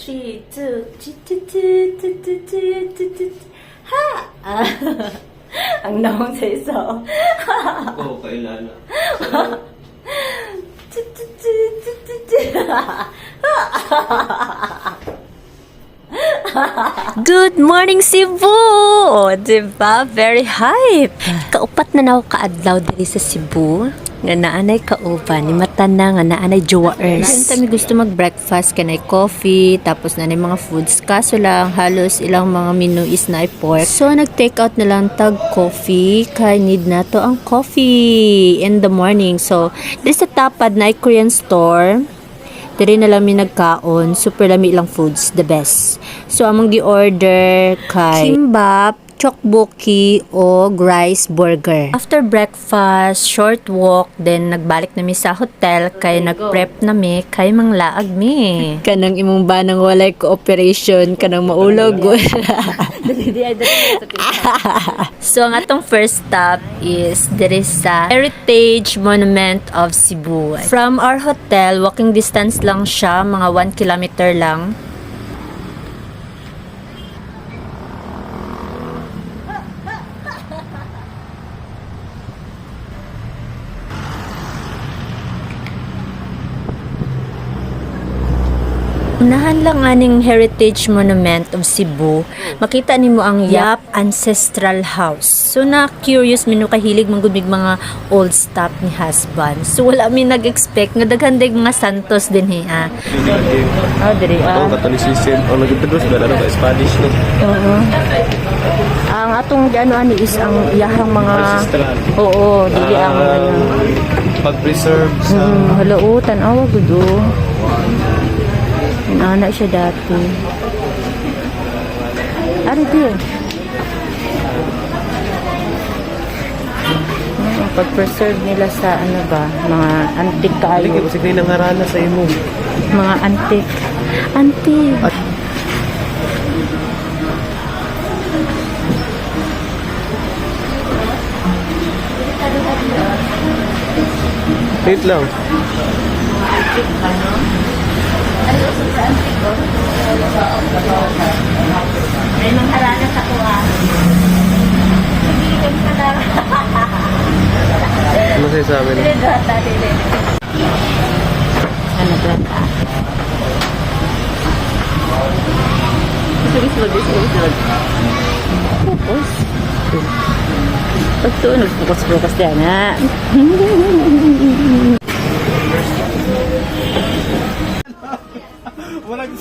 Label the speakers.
Speaker 1: 3, 2, ha! Ang naong sa isa.
Speaker 2: Oo, kailan na.
Speaker 1: Good morning, Cebu! O, diba? Very hype! Kaupat na na ako kaadlaw diri sa Cebu. Nga naanay kauban, ni matana nga naanay jowaers. Sinta mi gusto mag-breakfast, kanay coffee, tapos naanay mga foods. Kaso lang, halos ilang mga menu is na pork. So, nag-take out na lang tag coffee, kay need na to ang coffee in the morning. So, dito sa tapad na Korean store, diri na lang mi nagkaon, super lami ilang foods, the best. So, among gi-order kay kimbap, tteokbokki o rice burger. After breakfast, short walk, then nagbalik nami sa hotel kay nagprep nami kay manglaag mi. Kanang imong banang walay cooperation, kanang maulog. So, ang atong first stop is diri sa Heritage Monument of Cebu. From our hotel, walking distance lang siya, mga 1 kilometer lang. Unahan lang aning Heritage Monument of Cebu, makita nimo ang Yap Ancestral House. So na curious mino kahilig manggubig mga old stuff ni husband. So wala mi nag-expect nga daghan day mga santos din hiya. Oh, diri
Speaker 2: Ang Catholicism, ang nag-introduce ba na ka Spanish no?
Speaker 1: Oo. Ang atong ano ani is ang iyahang mga
Speaker 2: Ancestral.
Speaker 1: oo, dili ang
Speaker 2: pag-preserve sa
Speaker 1: hello, tan-awa gud. Anak siya dati. Ano din? Pag-preserve nila sa ano ba? Mga antique kayo.
Speaker 2: Lagi mo sige nang harana sa imo.
Speaker 1: Mga antique. Antique.
Speaker 2: Wait lang.
Speaker 1: Antique ba, no? Ano sa antique ko? May mga harana sa kuha. Hindi ko sa lang.
Speaker 2: Ano sa'yo sa amin?
Speaker 1: Ano ba? Focus. Pagtunog, focus yan, ha?
Speaker 2: Walang